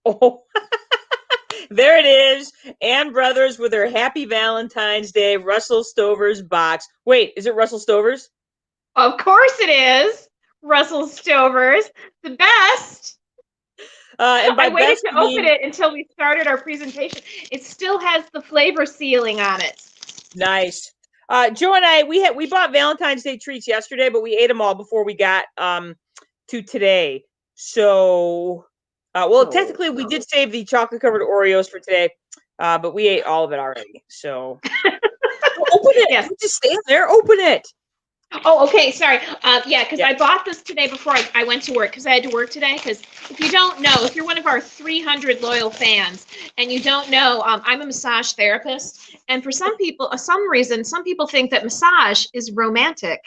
Oh, there it is. Ann Brothers with her Happy Valentine's Day Russell Stover's box. Wait, is it Russell Stover's? Of course it is. Russell Stover's, the best. And by I waited best, to I open mean it until we started our presentation. It still has the flavor sealing on it. nice. Joe and I, we bought Valentine's Day treats yesterday, but we ate them all before we got to today. So, well, Oh. technically, we did save the chocolate covered Oreos for today, but we ate all of it already. So, open it. Yes. Don't just stand there. Open it. Oh, okay. Sorry. Yeah, because Yeah. I bought this today before I went to work because I had to work today. Because if you don't know, if you're one of our 300 loyal fans and you don't know, I'm a massage therapist. And for some people, some reason, some people think that massage is romantic.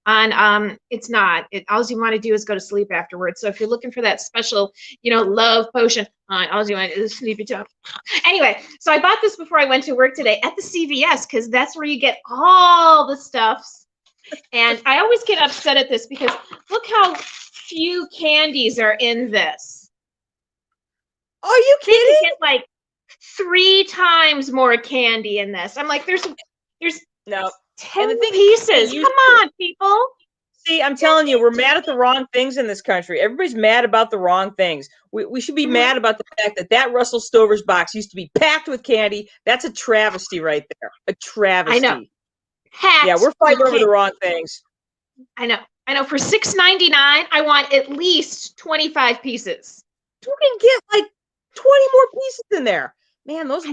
And it's not. All you want to do is go to sleep afterwards. So if you're looking for that special, love potion, all you want to do is sleepy time. Anyway, so I bought this before I went to work today at the CVS because that's where you get all the stuffs. And I always get upset at this because look how few candies are in this. Are you They could kidding? get like 3 times more candy in this. I'm like, there's No. 10 And the thing is, pieces. you Come on, people. see, I'm telling you, we're mad at the wrong things in this country. Everybody's mad about the wrong things. We should be Mm-hmm. mad about the fact that Russell Stover's box used to be packed with candy. That's a travesty right there. A I know. travesty. Yeah, Packed we're fighting with over the candy. wrong things. I know. I know. For $6.99, I want at least 25 pieces. You can get like 20 more pieces in there. Man, those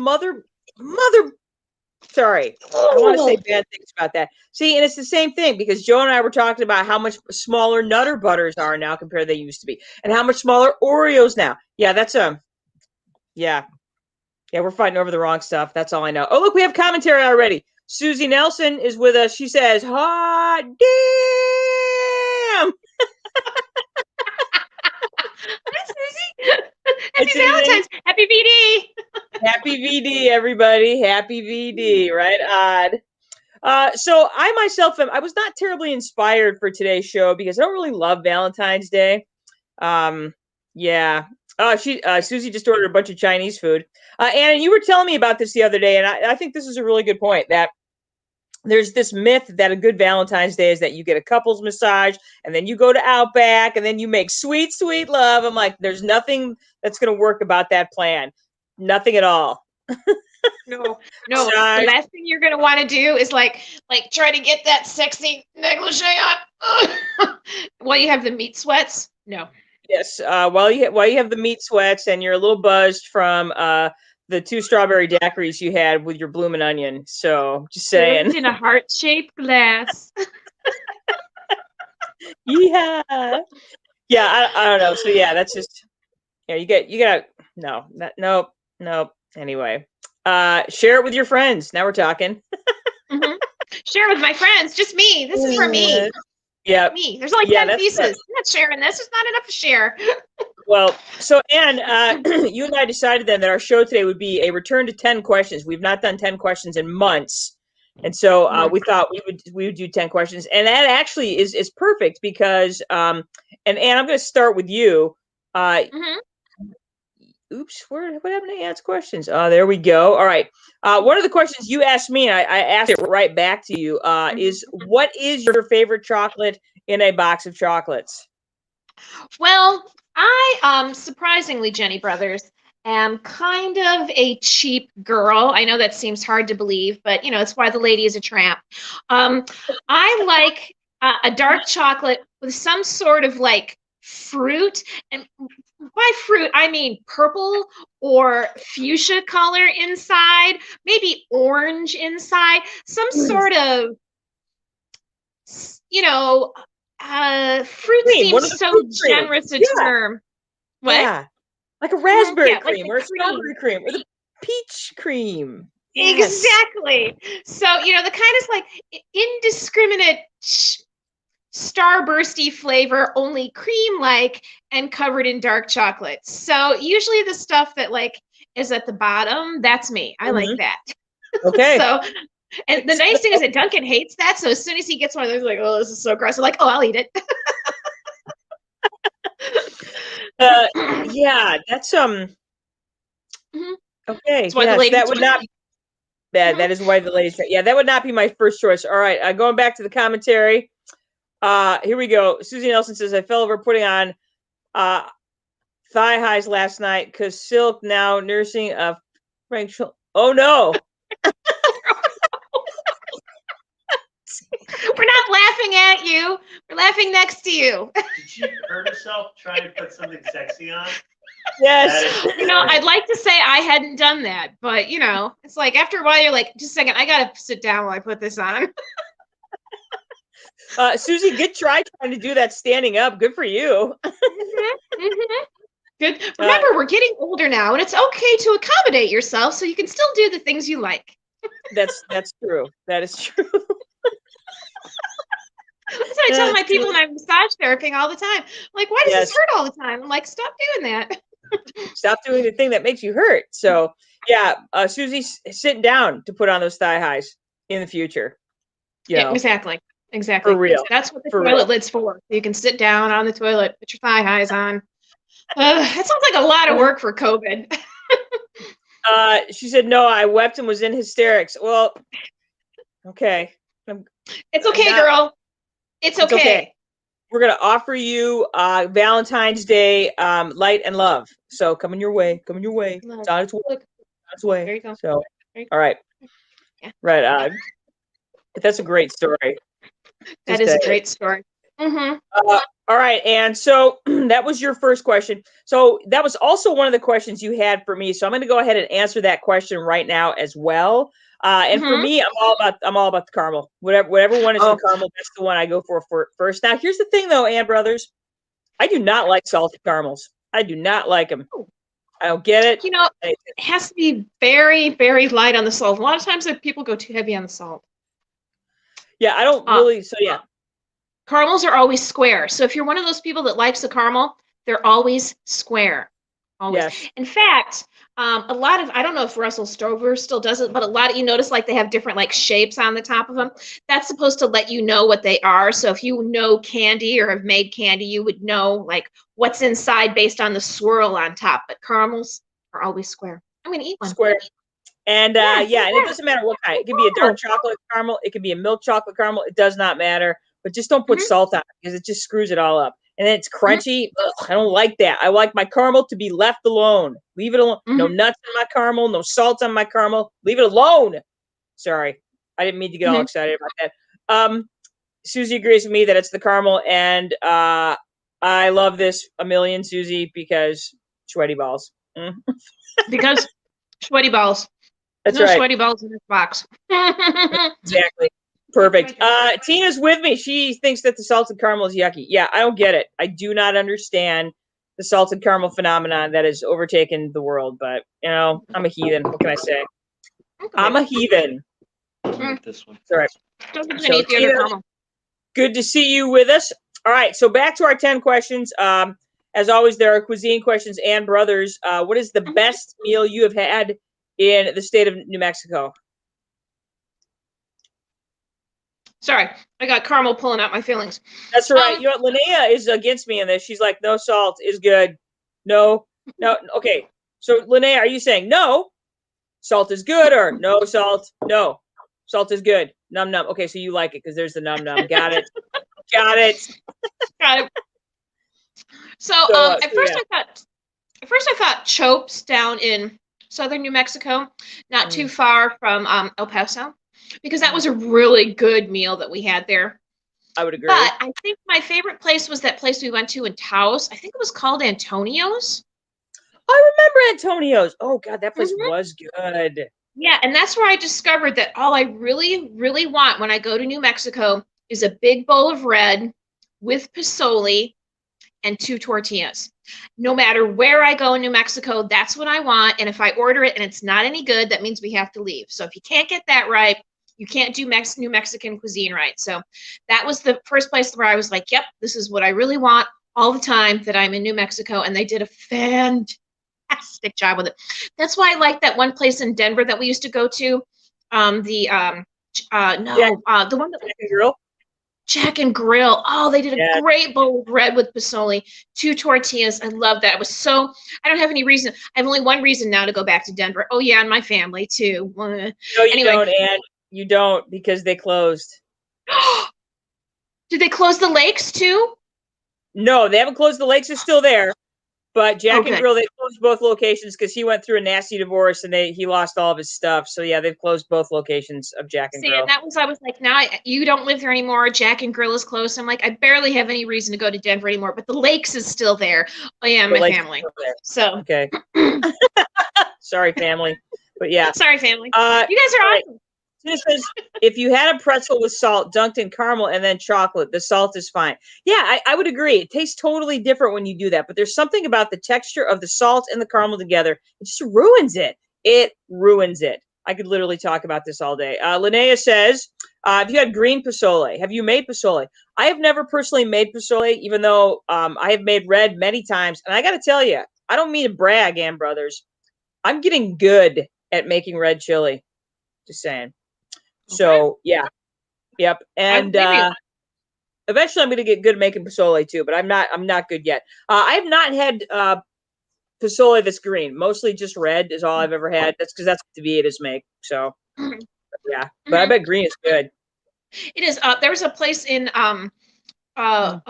sorry. I don't want to say bad things about that. See, and it's the same thing because Joe and I were talking about how much smaller Nutter Butters are now compared to they used to be, and how much smaller Oreos now. Yeah, that's yeah. Yeah, we're fighting over the wrong stuff. That's all I know. Oh, look, we have commentary already. Susie Nelson is with us. She says, hot damn! Hi, Susie. Hi, Happy Susie. Valentine's. Happy VD. Happy VD, everybody. Happy VD. Right on. So I myself I was not terribly inspired for today's show because I don't really love Valentine's Day. Yeah. Susie just ordered a bunch of Chinese food. Anna, you were telling me about this the other day, and I think this is a really good point that there's this myth that a good Valentine's Day is that you get a couples massage and then you go to Outback and then you make sweet, sweet love. I'm like, there's nothing that's going to work about that plan. Nothing at all. No, no. The Massage. last thing you're gonna want to do is try to get that sexy negligee on. While you have the meat sweats. No. Yes. While you have the meat sweats and you're a little buzzed from the 2 strawberry daiquiris you had with your bloomin' onion. So just saying. Served in a heart-shaped glass. Yeah. Yeah. I don't know. So yeah, that's just yeah. You got no. Nope. Nope. Anyway, share it with your friends. Now we're talking. Mm-hmm. Share with my friends. Just me. This is for me. Yeah. Me. There's only Yeah. 10 pieces. I'm not sharing this. There's not enough to share. Well, so Anne, you and I decided then that our show today would be a return to 10 questions. We've not done 10 questions in months. And so we thought we would do 10 questions. And that actually is perfect because and Anne, I'm going to start with you. Mm-hmm. Oops, what happened to Anne's questions? There we go. All right. One of the questions you asked me, and I asked it right back to you, is what is your favorite chocolate in a box of chocolates? Well, I surprisingly, Jenny Brothers, am kind of a cheap girl. I know that seems hard to believe, but it's why the lady is a tramp. Um, I like a dark chocolate with some sort of like fruit, and by fruit I mean purple or fuchsia color inside, maybe orange inside, some sort of you know fruit Cream, one seems of the so fruit cream. generous a Yeah, term. What? yeah. Like a raspberry Yeah, like cream the or a cream. strawberry cream or the peach cream. Yes. Exactly. So, the kind of like indiscriminate starbursty flavor, only cream like and covered in dark chocolate. So, usually the stuff that is at the bottom, that's me. I like Hmm. that. Okay. So, and the nice thing is that Duncan hates that. So, as soon as he gets one of those, like, oh, this is so gross. I'm like, oh, I'll eat it. Yeah, that's Mhm. Okay, That's why the yes, ladies that would drink not. it. That Mhm. is why the ladies. Yeah, that would not be my first choice. All right, going back to the commentary. Here we go. Susie Nelson says I fell over putting on uh thigh highs last night because Silk now nursing a Frank. Oh no. We're not laughing at you. We're laughing next to you. Did she hurt herself trying to put something sexy on? Yes. I'd like to say I hadn't done that, but it's like after a while you're like, just a second, I gotta sit down while I put this on. Susie, good try trying to do that standing up. Good for you. Good. Remember, we're getting older now, and it's okay to accommodate yourself so you can still do the things you like. That's true. That is true. That's what I tell my people when I'm massage therapying all the time. I'm like, why does this hurt all the time? I'm like, stop doing that. Stop doing the thing that makes you hurt. So yeah, Susie's sitting down to put on those thigh highs in the future. Yeah, exactly. For real. That's what the For toilet real. lid's for. You can sit down on the toilet, put your thigh highs on. That sounds like a lot of work for COVID. She said, no, I wept and was in hysterics. Well, okay. It's okay, girl. It's okay. We're going to offer you Valentine's Day light and love. So coming your way. Coming your way. It's on its way. Look. On its way. There you go. So, all right. Yeah. Right. But that's a great story. That is a great story. Mm-hmm. All right. And so that was your first question. So that was also one of the questions you had for me. So I'm going to go ahead and answer that question right now as well. And for me, I'm all about the caramel. Whatever one is the caramel, that's the one I go for first. Now, here's the thing, though, Ann Brothers. I do not like salted caramels. I do not like them. I don't get it. It has to be very, very light on the salt. A lot of times people go too heavy on the salt. Yeah, I don't really. So yeah. Caramels are always square. So if you're one of those people that likes the caramel, they're always square. Always. Yes. In fact, a lot of, I don't know if Russell Stover still does it, but a lot of, you notice like they have different like shapes on the top of them. That's supposed to let you know what they are. So if you know candy or have made candy, you would know like what's inside based on the swirl on top. But caramels are always square. I'm going to eat one. Square. And and it doesn't matter what kind. It could be a dark chocolate caramel. It could be a milk chocolate caramel. It does not matter. But just don't put salt on it because it just screws it all up. And then it's crunchy. Ugh, I don't like that. I like my caramel to be left alone. Leave it alone. No nuts in my caramel. No salt on my caramel. Leave it alone. Sorry. I didn't mean to get all excited about that. Susie agrees with me that it's the caramel. And I love this a million, Susie, because sweaty balls. Because sweaty balls. That's no right. Sweaty balls in this box. Exactly. Perfect. Tina's with me. She thinks that the salted caramel is yucky. Yeah, I don't get it. I do not understand the salted caramel phenomenon that has overtaken the world. But, I'm a heathen. What can I say? I'm a heathen. This one. All right. So, Tina, good to see you with us. All right. So back to our 10 questions. As always, there are cuisine questions and brothers. What is the best meal you have had in the state of New Mexico? Sorry, I got caramel pulling out my feelings. That's right. Linnea is against me in this. She's like, no salt is good. No. Okay. So Linnea, are you saying no, salt is good, or no salt? No, salt is good. Num num. Okay, so you like it because there's the num num. Got it. Got it. So at first I thought Chopes down in southern New Mexico, not too far from El Paso, because that was a really good meal that we had there. I would agree. But I think my favorite place was that place we went to in Taos. I think it was called Antonio's. I remember Antonio's. Oh God, that place was good. Yeah, and that's where I discovered that all I really, really want when I go to New Mexico is a big bowl of red with pozole and 2 tortillas. No matter where I go in New Mexico, that's what I want. And if I order it and it's not any good, that means we have to leave. So if you can't get that right, you can't do New Mexican cuisine right. So that was the first place where I was like, yep, this is what I really want all the time that I'm in New Mexico. And they did a fantastic job with it. That's why I like that one place in Denver that we used to go to. The one that Jack and Grill. Oh, they did a Yeah. great bowl of red with pasoli, 2 tortillas. I love that. It was so, I don't have any reason. I have only one reason now to go back to Denver. Oh, yeah, and my family too. No, you Anyway, don't, and you don't because they closed. did they close the lakes too? No, they haven't closed. The lakes are still there. But Jack and good. Grill, they closed both locations because he went through a nasty divorce and he lost all of his stuff. So yeah, they've closed both locations of Jack and See, Grill. and I was like, now you don't live there anymore. Jack and Grill is closed. I'm like, I barely have any reason to go to Denver anymore, but the lakes is still there. Oh yeah, The my lakes are family. still there. So Okay. Sorry, family. But yeah. sorry, family. You guys are right. awesome. This says, if you had a pretzel with salt dunked in caramel and then chocolate, the salt is fine. Yeah, I would agree. It tastes totally different when you do that. But there's something about the texture of the salt and the caramel together. It just ruins it. It ruins it. I could literally talk about this all day. Linnea says, have you had green pozole? Have you made pozole? I have never personally made pozole, even though I have made red many times. And I got to tell you, I don't mean to brag, Ann Brothers. I'm getting good at making red chili. Just saying. So yeah, yep. And eventually I'm gonna get good at making pozole too, but I'm not good yet. I have not had pozole that's green. Mostly just red is all I've ever had. That's because that's what the Vietas make. So yeah, but I bet green is good. It is. There was a place in Grand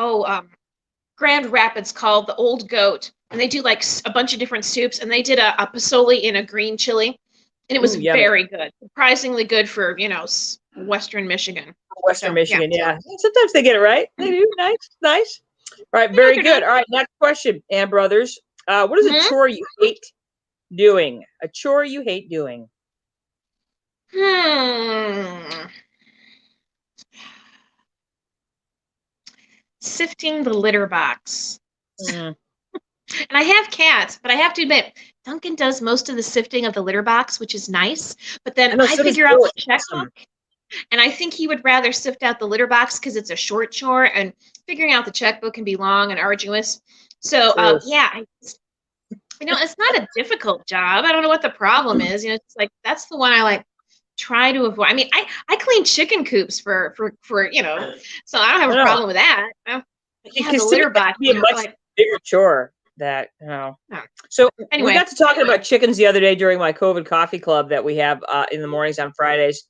Rapids called the Old Goat, and they do like a bunch of different soups, and they did a pozole in a green chili. And it was very good, surprisingly good for, Western Michigan. Western Michigan, yeah. Sometimes they get it right. They do. Nice. All right, very good. All right, next question, Ann Brothers. What is a chore you hate doing? A chore you hate doing? Sifting the litter box. And I have cats, but I have to admit, Duncan does most of the sifting of the litter box, which is nice. But then I figure out the checkbook, and I think he would rather sift out the litter box because it's a short chore, and figuring out the checkbook can be long and arduous. So, it's not a difficult job. I don't know what the problem is. It's like that's the one I like try to avoid. I mean, I clean chicken coops for so I don't have a problem with that. But yeah, the litter box be a much bigger chore. So anyway, we got to talking about chickens the other day during my COVID coffee club that we have in the mornings on Fridays.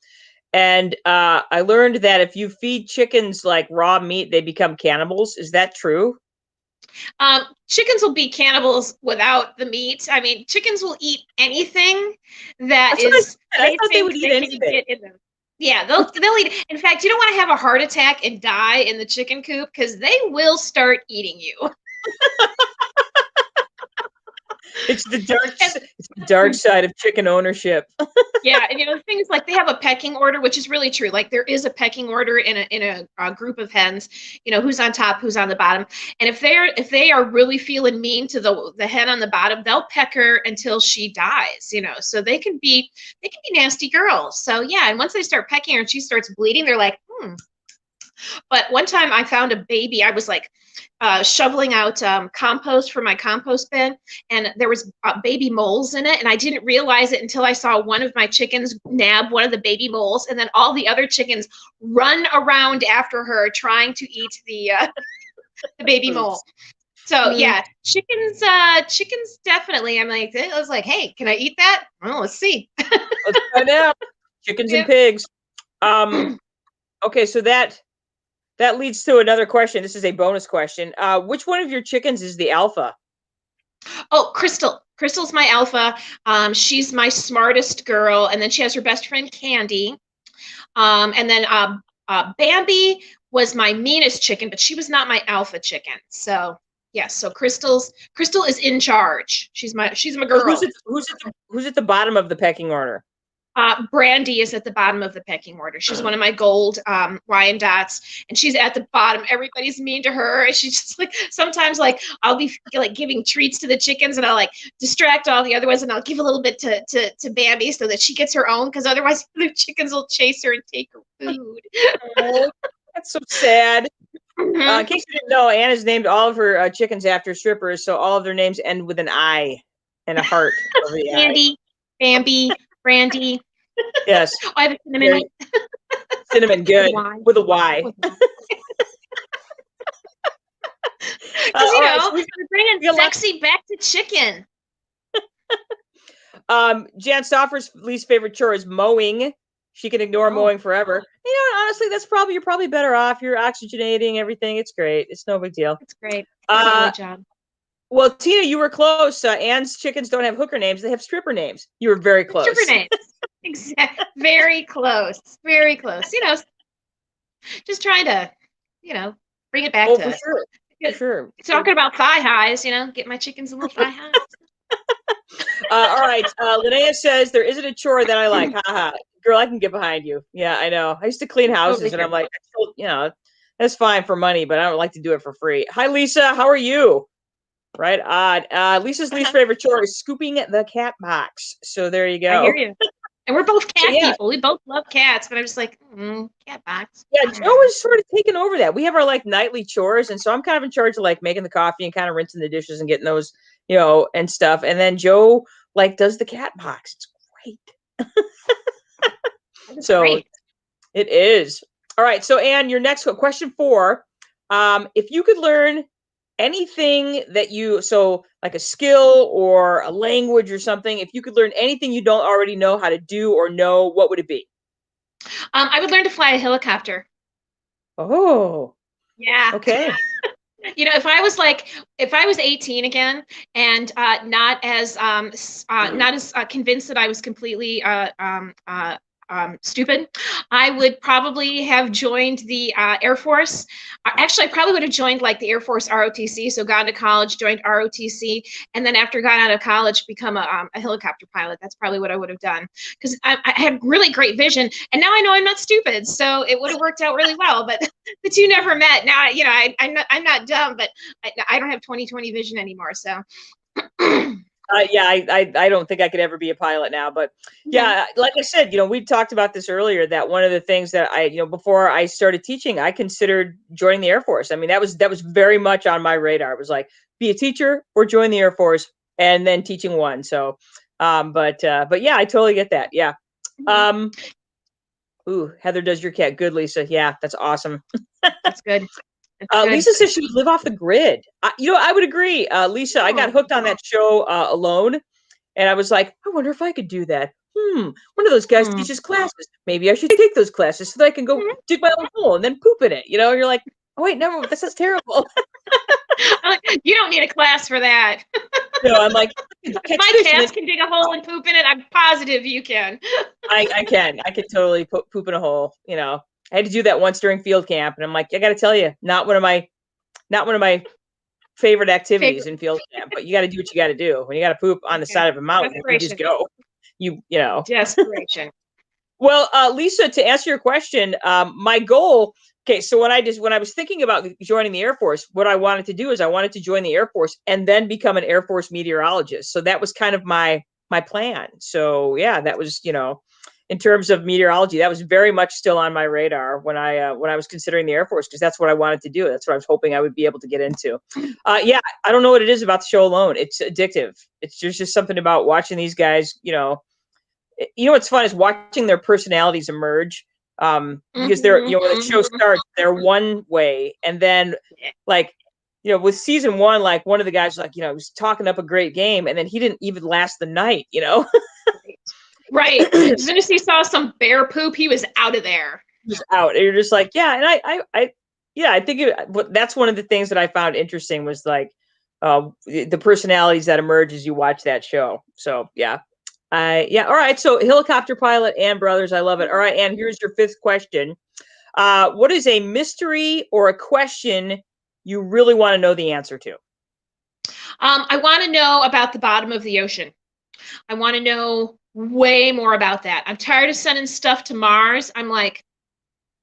And I learned that if you feed chickens like raw meat, they become cannibals. Is that true? Chickens will be cannibals without the meat. I mean, chickens will eat anything that is. I thought they would eat anything. Yeah, they'll eat. In fact, you don't want to have a heart attack and die in the chicken coop because they will start eating you. It's the dark side of chicken ownership. Yeah, and the thing is, like, they have a pecking order, which is really true. Like, there is a pecking order in a group of hens. Who's on top, who's on the bottom, and if they are really feeling mean to the hen on the bottom, they'll peck her until she dies. So they can be nasty girls. So yeah, and once they start pecking her and she starts bleeding, they're like, But one time I found a baby. I was like shoveling out compost for my compost bin, and there was baby moles in it, and I didn't realize it until I saw one of my chickens nab one of the baby moles, and then all the other chickens run around after her trying to eat the the baby mole. So yeah, chickens definitely. I was like, hey, can I eat that? Well, let's see. Let's find out. Chickens and pigs. Okay, so that leads to another question. This is a bonus question. Which one of your chickens is the alpha? Oh, Crystal. Crystal's my alpha. She's my smartest girl, and then she has her best friend Candy. And then Bambi was my meanest chicken, but she was not my alpha chicken. So yes, so Crystal is in charge. She's my girl. Who's at the bottom of the pecking order? Brandy is at the bottom of the pecking order. She's one of my gold Wyandottes, and she's at the bottom. Everybody's mean to her. And she's just like, sometimes like I'll be like giving treats to the chickens, and I'll like distract all the other ones, and I'll give a little bit to Bambi so that she gets her own, because otherwise the chickens will chase her and take her food. Oh, that's so sad. In case you didn't know, Anna's named all of her chickens after strippers, so all of their names end with an I and a heart. Candy, Bambi, Brandy. Yes. I have a cinnamon. Cinnamon, good. Why? With a Y. Because All right, so we're bringing we got lots. sexy back to chicken. Jan Stoffer's least favorite chore is mowing. She can ignore mowing forever. Honestly, you're probably better off. You're oxygenating everything. It's great. It's no big deal. It's great. Great job. Well, Tina, you were close. Anne's chickens don't have hooker names; they have stripper names. You were very close. Stripper names. Exactly. Very close. Very close. Just trying to, bring it back to. For sure. For sure. Talking about thigh highs, get my chickens a little thigh highs. All right. Linnea says there isn't a chore that I like. Haha. Girl, I can get behind you. Yeah, I know. I used to clean houses, and I'm like, that's fine for money, but I don't like to do it for free. Hi, Lisa. How are you? Right. Odd. Lisa's least favorite chore is scooping the cat box. So there you go. I hear you. And we're both cat people. We both love cats, but I'm just like, cat box. Yeah, Joe is sort of taking over that. We have our nightly chores, and so I'm kind of in charge of making the coffee and kind of rinsing the dishes and getting those, and stuff. And then Joe does the cat box. It's great. So great. It is. All right. So Anne, your next question 4. If you could learn anything that like a skill or a language or something, if you could learn anything you don't already know how to do or know, what would it be? I would learn to fly a helicopter. Oh. Yeah. Okay. If I was 18 again and not as convinced that I was completely stupid, I would probably have joined the Air Force. Actually, I probably would have joined the Air Force ROTC. So gone to college, joined ROTC, and then after got out of college, become a helicopter pilot. That's probably what I would have done, because I had really great vision, and now I know I'm not stupid. So it would have worked out really well. But the two never met. Now I'm not dumb, but I don't have 20/20 vision anymore. So. I don't think I could ever be a pilot now, but yeah, like I said, we talked about this earlier, that one of the things that before I started teaching, I considered joining the Air Force. I mean, that was very much on my radar. It was like, be a teacher or join the Air Force, and then teaching one. So, but yeah, I totally get that. Yeah. Ooh, Heather does your cat good, Lisa. Yeah, that's awesome. That's good. Lisa says she would live off the grid. I would agree. Lisa, I got hooked on that show Alone, and I was like, I wonder if I could do that. One of those guys teaches classes. Maybe I should take those classes so that I can go dig my own hole and then poop in it. You're like, oh wait, no, this is terrible. I'm like, you don't need a class for that. No, I'm like, my cats can dig a hole and poop in it. I'm positive you can. I can. I could totally poop in a hole. I had to do that once during field camp, and I'm like, I got to tell you, not one of my favorite activities in field camp. But you got to do what you got to do. When you got to poop on the side of a mountain, you just go. You know. Desperation. Well, Lisa, to answer your question, my goal. Okay, so when I was thinking about joining the Air Force, what I wanted to do is I wanted to join the Air Force and then become an Air Force meteorologist. So that was kind of my plan. So yeah, that was in terms of meteorology, that was very much still on my radar when I was considering the Air Force, because that's what I wanted to do. That's what I was hoping I would be able to get into. Yeah, I don't know what it is about the show Alone. It's addictive. There's just something about watching these guys. What's fun is watching their personalities emerge. Because they're when the show starts, they're one way, and then with season 1, one of the guys was talking up a great game, and then he didn't even last the night. Right. As soon as he saw some bear poop, he was out of there. Just out. And you're just like, yeah. And I think that's one of the things that I found interesting was the personalities that emerge as you watch that show. So yeah. Yeah. All right. So helicopter pilot and brothers. I love it. All right. And here's your 5th question. What is a mystery or a question you really want to know the answer to? I want to know about the bottom of the ocean. I want to know way more about that. I'm tired of sending stuff to Mars. I'm like,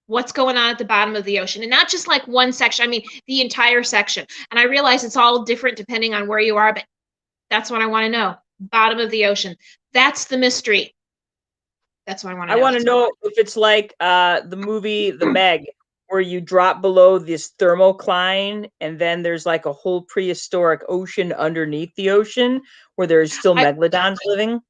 what's going on at the bottom of the ocean? And not just one section. I mean, the entire section. And I realize it's all different depending on where you are, but that's what I want to know. Bottom of the ocean. That's the mystery. That's what I want to know. I want to know if it's like the movie The Meg, where you drop below this thermocline and then there's a whole prehistoric ocean underneath the ocean where there's still megalodons living.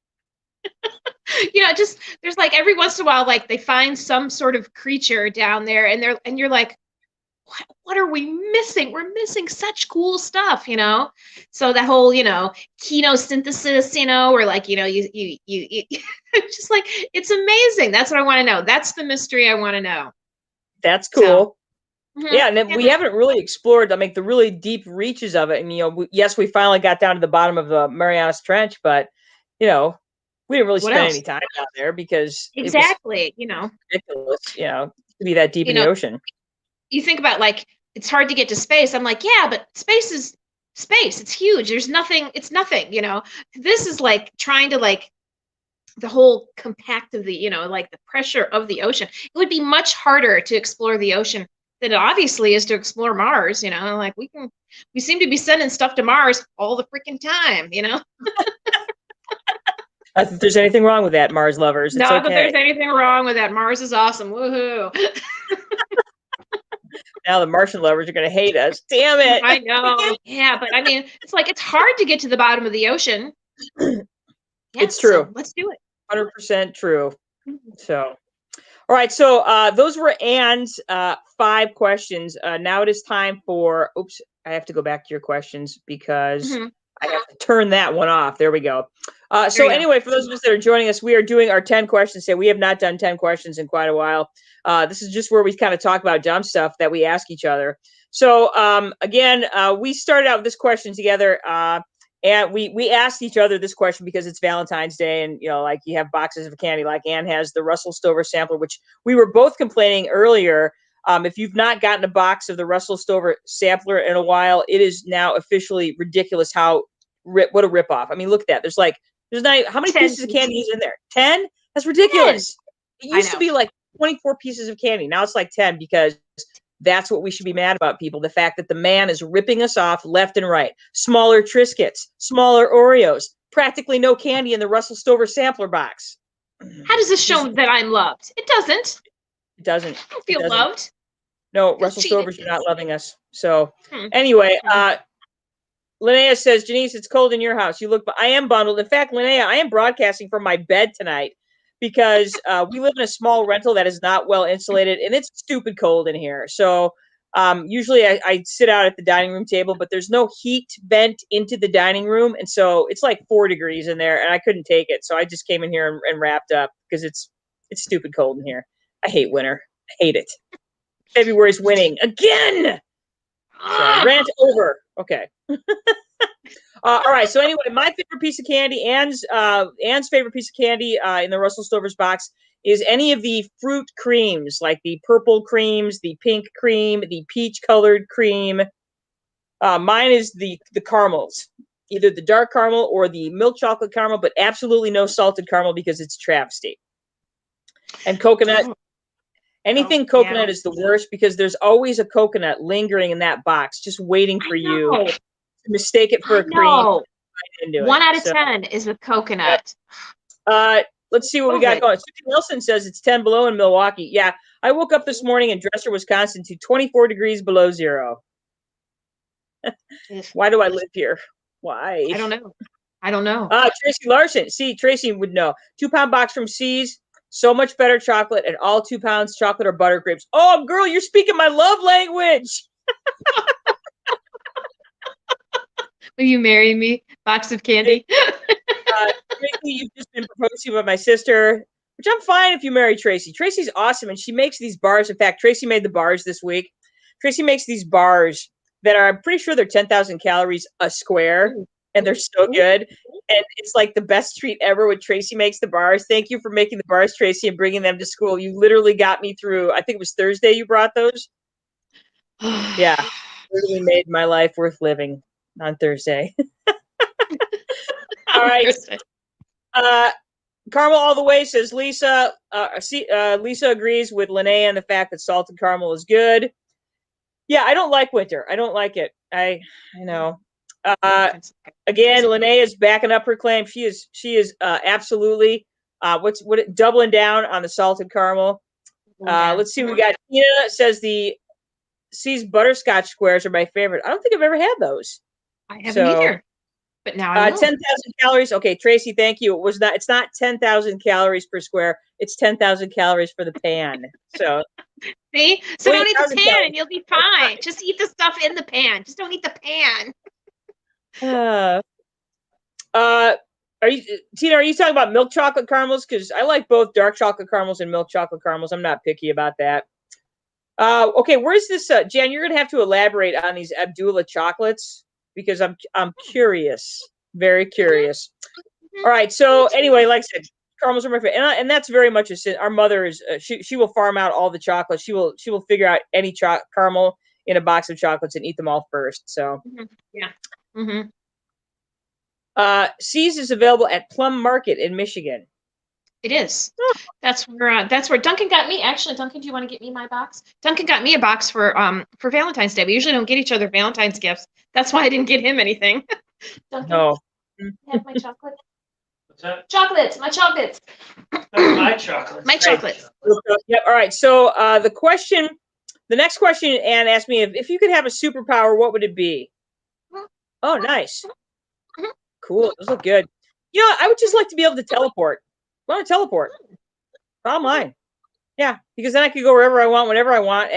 Just there's like every once in a while, like they find some sort of creature down there, and you're like, what are we missing? We're missing such cool stuff. So that whole, chemosynthesis, or like, you just like, it's amazing. That's what I want to know. That's the mystery I want to know. That's So, cool. Yeah, and then we haven't really explored, the really deep reaches of it. And yes, we finally got down to the bottom of the Marianas Trench, but we didn't really what spend else? any time down there because it was Exactly. ridiculous, to be that deep in the ocean. You think about like it's hard to get to space. I'm like, yeah, but space is space. It's huge. There's nothing. It's nothing. This is like trying to like the whole compact of the, like the pressure of the ocean. It would be much harder to explore the ocean than it obviously is to explore Mars. Like we seem to be sending stuff to Mars all the freaking time. I think there's anything wrong with that, Mars lovers. It's Not okay. that there's anything wrong with that. Mars is awesome. Woohoo. Now the Martian lovers are going to hate us. Damn it. I know. Yeah, but I mean, it's like it's hard to get to the bottom of the ocean. Yeah, it's true. So let's do it. 100% true. So, all right. So those were Anne's 5 questions. Now it is time for, oops, I have to go back to your questions because I have to turn that one off. There we go. So anyway, for those of us that are joining us, we are doing our 10 questions today. We have not done 10 questions in quite a while. This is just where we kind of talk about dumb stuff that we ask each other. So again, we started out with this question together, and we asked each other this question because it's Valentine's Day, and like you have boxes of candy, like Anne has the Russell Stover sampler, which we were both complaining earlier. If you've not gotten a box of the Russell Stover sampler in a while, it is now officially ridiculous what a ripoff. I mean, look at that. There's not how many pieces of candy is in there? 10? That's ridiculous. 10. It used to be like 24 pieces of candy. Now it's like 10 because that's what we should be mad about, people. The fact that the man is ripping us off left and right. Smaller Triscuits, smaller Oreos, practically no candy in the Russell Stover sampler box. How does this show that I'm loved? It doesn't. It doesn't. I don't feel loved. No, Russell Stovers are not loving us. So anyway, Linnea says, Janice, it's cold in your house. You look, I am bundled. In fact, Linnea, I am broadcasting from my bed tonight because we live in a small rental that is not well insulated, and it's stupid cold in here. So usually I sit out at the dining room table, but there's no heat vent into the dining room. And so it's like 4 degrees in there, and I couldn't take it. So I just came in here and wrapped up because it's stupid cold in here. I hate winter. I hate it. February's winning again. So, rant over. Okay. All right. So anyway, my favorite piece of candy, Anne's favorite piece of candy in the Russell Stover's box is any of the fruit creams, like the purple creams, the pink cream, the peach colored cream. Mine is the caramels, either the dark caramel or the milk chocolate caramel, but absolutely no salted caramel because it's travesty. And coconut. Anything coconut is the worst because there's always a coconut lingering in that box, just waiting for you to mistake it for a cream. 1 out of 10 is with coconut. Let's see what we got going. Susie Wilson says it's 10 below in Milwaukee. Yeah, I woke up this morning in Dresser, Wisconsin to 24 degrees below zero. Why do I live here? Why? I don't know. Tracy Larson. See, Tracy would know. 2-pound box from C's. So much better chocolate, and all 2 pounds chocolate or butter grapes. Oh, girl, you're speaking my love language. Will you marry me? Box of candy. Tracy, you've just been proposed to by my sister, which I'm fine if you marry Tracy. Tracy's awesome, and she makes these bars. In fact, Tracy made the bars this week. Tracy makes these bars that are, I'm pretty sure they're 10,000 calories a square. And they're so good. And it's like the best treat ever when Tracy makes the bars. Thank you for making the bars, Tracy, and bringing them to school. You literally got me through, I think it was Thursday you brought those. Yeah. Literally made my life worth living on Thursday. All right. Caramel all the way, says Lisa. Lisa agrees with Linnea and the fact that salted caramel is good. Yeah, I don't like winter. I don't like it. I know. Again, Linnea is backing up her claim. She is absolutely doubling down on the salted caramel. Let's see what we got. Tina says the C's butterscotch squares are my favorite. I don't think I've ever had those. I haven't either. But now I will. 10,000 calories. Okay, Tracy, thank you. It's not 10,000 calories per square. It's 10,000 calories for the pan. So See? So don't eat the 20,000 pan calories. and you'll be fine. Just eat the stuff in the pan. Just don't eat the pan. Uh, Tina, are you talking about milk chocolate caramels? Because I like both dark chocolate caramels and milk chocolate caramels. I'm not picky about that. Okay, where's this? Jan, you're gonna have to elaborate on these Abdullah chocolates because I'm curious, very curious. All right, so anyway, like I said, caramels are my favorite, and that's very much a sin. Our mother is she will farm out all the chocolate. She will figure out any caramel in a box of chocolates and eat them all first. So Yeah. C's is available at Plum Market in Michigan. It is. That's where Duncan got me. Actually, Duncan, do you want to get me my box? Duncan got me a box for Valentine's Day. We usually don't get each other Valentine's gifts. That's why I didn't get him anything. Duncan, No. have my chocolate. What's that? Chocolates, my chocolates. My chocolates. My chocolates. Yep. All right. So the next question, Anne asked me if you could have a superpower, what would it be? Oh, nice. Cool. Those look good. You know, I would just like to be able to teleport. I want to teleport. Bottom line. Yeah, because then I could go wherever I want, whenever I want,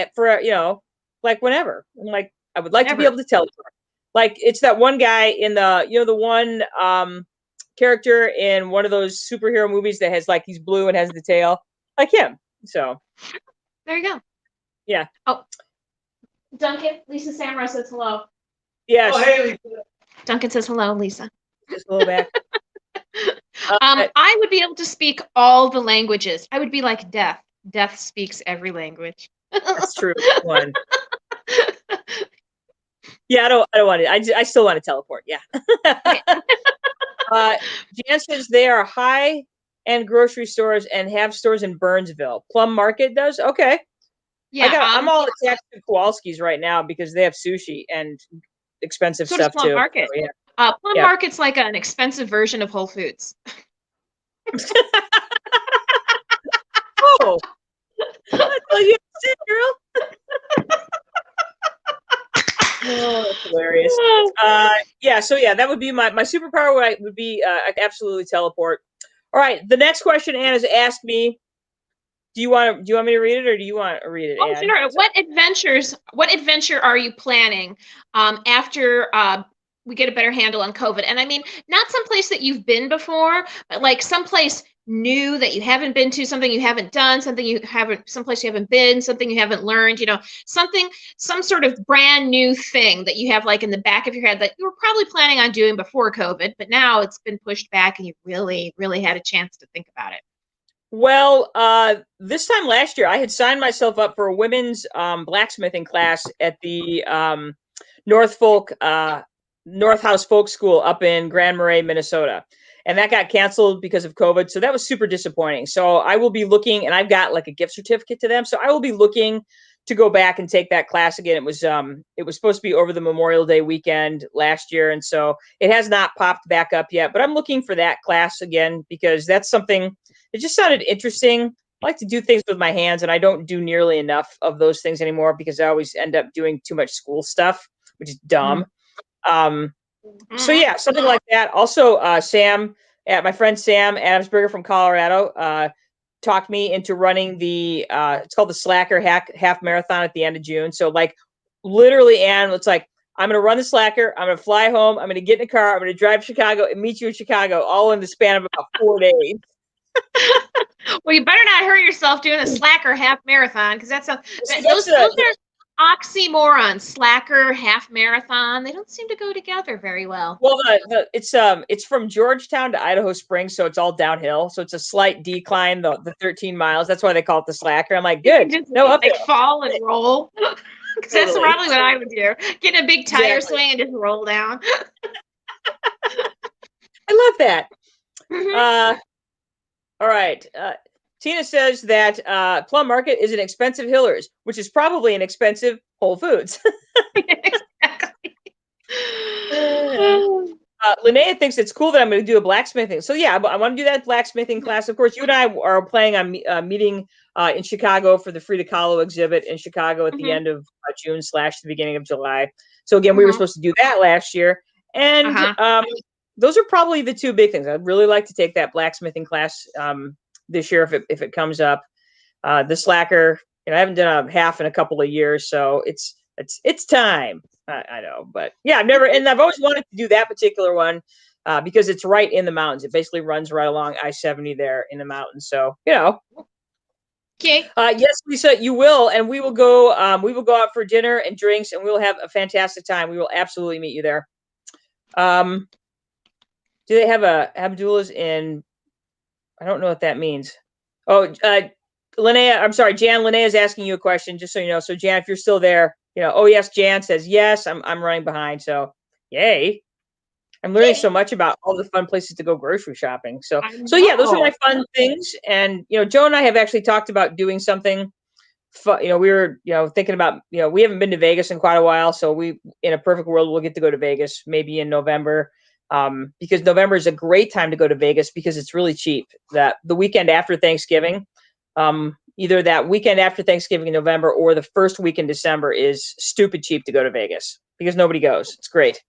like whenever. I'm like, I would like to be able to teleport. Like it's that one guy in the one character in one of those superhero movies that has like he's blue and has the tail, like him. So there you go. Yeah. Oh, Duncan, Lisa Samra says hello. Yes. Oh, hey, Lisa. Duncan says hello, Lisa. Just a little back. I would be able to speak all the languages. I would be like Death. Death speaks every language. That's true. One. Yeah, I don't want it. I still want to teleport. Yeah. Jan says they are high-end grocery stores and have stores in Burnsville. Plum Market does? Okay. Yeah. I'm all attached to Kowalski's right now because they have sushi and expensive so stuff does Plum too. Market. So, yeah. Plum Market's like an expensive version of Whole Foods. Oh, that's all you have to say, girl. Oh, that's hilarious. So that would be my superpower. Would be I'd absolutely teleport. All right, the next question Anne has asked me. Do you want me to read it, or do you want to read it, Oh, Anne? sure. What adventure are you planning after we get a better handle on COVID? And I mean, not someplace that you've been before, but like someplace new that you haven't been to, something you haven't done, someplace you haven't been, something you haven't learned, some sort of brand new thing that you have like in the back of your head that you were probably planning on doing before COVID, but now it's been pushed back and you really, really had a chance to think about it. Well, this time last year, I had signed myself up for a women's blacksmithing class at the North House Folk School up in Grand Marais, Minnesota. And that got canceled because of COVID. So that was super disappointing. So I will be looking, and I've got like a gift certificate to them. So I will be looking to go back and take that class again. It was supposed to be over the Memorial Day weekend last year. And so it has not popped back up yet, but I'm looking for that class again because that's something, it just sounded interesting. I like to do things with my hands, and I don't do nearly enough of those things anymore because I always end up doing too much school stuff, which is dumb. So yeah, something like that. Also, my friend Sam Adamsberger from Colorado, talked me into running the it's called the Slacker half marathon at the end of June. So like literally, Anne, it's like I'm gonna run the Slacker, I'm gonna fly home, I'm gonna get in a car, I'm gonna drive to Chicago and meet you in Chicago, all in the span of about 4 days. Well, you better not hurt yourself doing a Slacker half marathon because those are oxymorons. Slacker half marathon. They don't seem to go together very well. Well, it's from Georgetown to Idaho Springs, so it's all downhill. So it's a slight decline, the 13 miles. That's why they call it the Slacker. I'm like, good. No, like fall and roll. Because that's probably what I would do. Get a big tire swing and just roll down. I love that. All right. Tina says that Plum Market is an expensive Hiller's, which is probably an expensive Whole Foods. Exactly. Linnea thinks it's cool that I'm going to do a blacksmithing. So yeah, I want to do that blacksmithing class. Of course, you and I are planning on meeting in Chicago for the Frida Kahlo exhibit in Chicago at the end of June / the beginning of July. So again, we were supposed to do that last year. And those are probably the two big things. I'd really like to take that blacksmithing class this year if it comes up. The slacker, I haven't done a half in a couple of years, so it's time. I know, but yeah, I've always wanted to do that particular one because it's right in the mountains. It basically runs right along I-70 there in the mountains. So Okay. yes, Lisa, you will, and we will go. We will go out for dinner and drinks, and we will have a fantastic time. We will absolutely meet you there. Do they have Abdullah's in? I don't know what that means. Oh, Linnea, I'm sorry, Jan. Linnea is asking you a question, just so you know. So, Jan, if you're still there, oh yes, Jan says yes. I'm running behind, so yay! I'm learning so much about all the fun places to go grocery shopping. So yeah, those are my fun things. And Joe and I have actually talked about doing something. We were thinking about we haven't been to Vegas in quite a while, so we in a perfect world we'll get to go to Vegas maybe in November. Because November is a great time to go to Vegas because it's really cheap. That the weekend after Thanksgiving, either that weekend after Thanksgiving in November or the first week in December is stupid cheap to go to Vegas because nobody goes. It's great.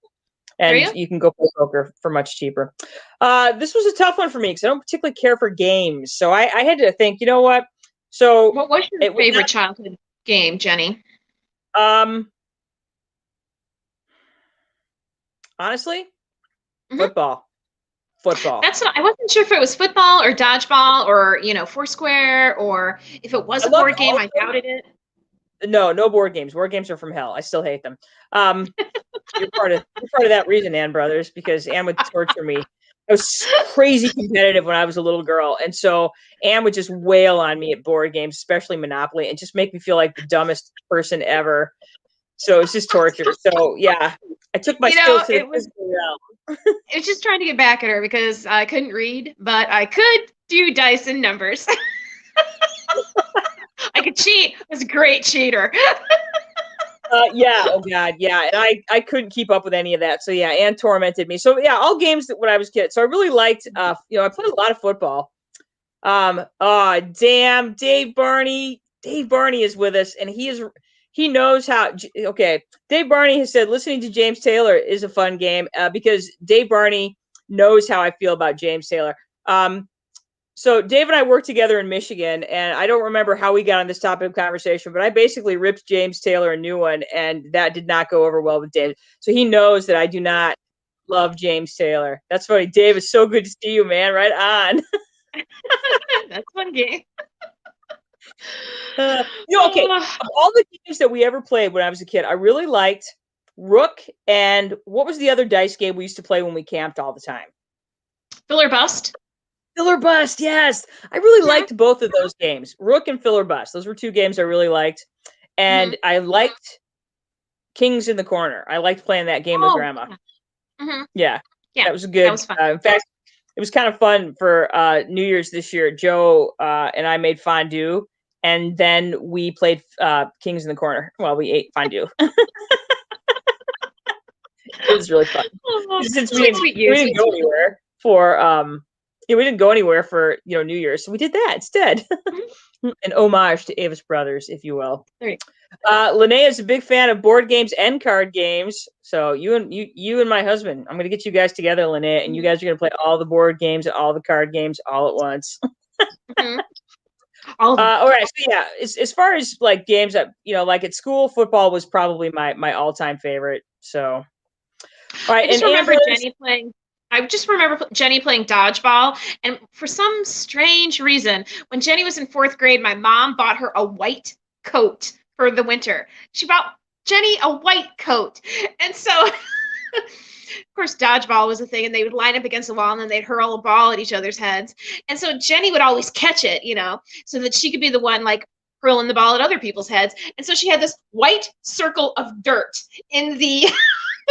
And you can go play poker for much cheaper. This was a tough one for me because I don't particularly care for games. So I had to think, you know what? So what was your favorite childhood game, Jenny? Honestly, football. I wasn't sure if it was football or dodgeball or Foursquare, or if it was a board game. I doubted it. No board games. Board games are from hell. I still hate them. You're part of that reason, Ann Brothers, because Ann would torture me. I was crazy competitive when I was a little girl, and so Ann would just wail on me at board games, especially Monopoly, and just make me feel like the dumbest person ever. So it's just torture. So yeah, I took my skills to the physical realm. It was just trying to get back at her because I couldn't read, but I could do dice and numbers. I could cheat. I was a great cheater. Yeah. Oh God. Yeah. And I couldn't keep up with any of that. So yeah, Ann tormented me. So yeah, all games when I was a kid. So I really liked, I played a lot of football. Damn, Dave Barney is with us, and he knows how. Okay, Dave Barney has said listening to James Taylor is a fun game because Dave Barney knows how I feel about James Taylor. So Dave and I worked together in Michigan, and I don't remember how we got on this topic of conversation, but I basically ripped James Taylor a new one, and that did not go over well with Dave. So he knows that I do not love James Taylor. That's funny. Dave, it's so good to see you, man. Right on. That's one game. Okay. Of all the games that we ever played when I was a kid, I really liked Rook, and what was the other dice game we used to play when we camped all the time? Fill or Bust. Fill or Bust, yes. I really liked both of those games. Rook and Fill or Bust. Those were two games I really liked. And I liked Kings in the Corner. I liked playing that game with Grandma. Yeah. That was good. That was fun. In fact, it was kind of fun for New Year's this year. Joe and I made fondue, and then we played Kings in the Corner while we ate fondue. It was really fun. Since we didn't go anywhere for we didn't go anywhere for New Year's, so we did that instead. An homage to Avis Brothers, if you will. Linnea is a big fan of board games and card games. So you and my husband, I'm gonna get you guys together, Linnea, and you guys are gonna play all the board games and all the card games all at once. All right. So yeah, as far as like games that like at school, football was probably my all-time favorite. So all right. I just remember Jenny playing dodgeball, and for some strange reason, when Jenny was in 4th grade, my mom bought her a white coat for the winter. She bought Jenny a white coat, and so of course dodgeball was a thing, and they would line up against the wall, and then they'd hurl a ball at each other's heads, and so Jenny would always catch it, so that she could be the one like hurling the ball at other people's heads, and so she had this white circle of dirt in the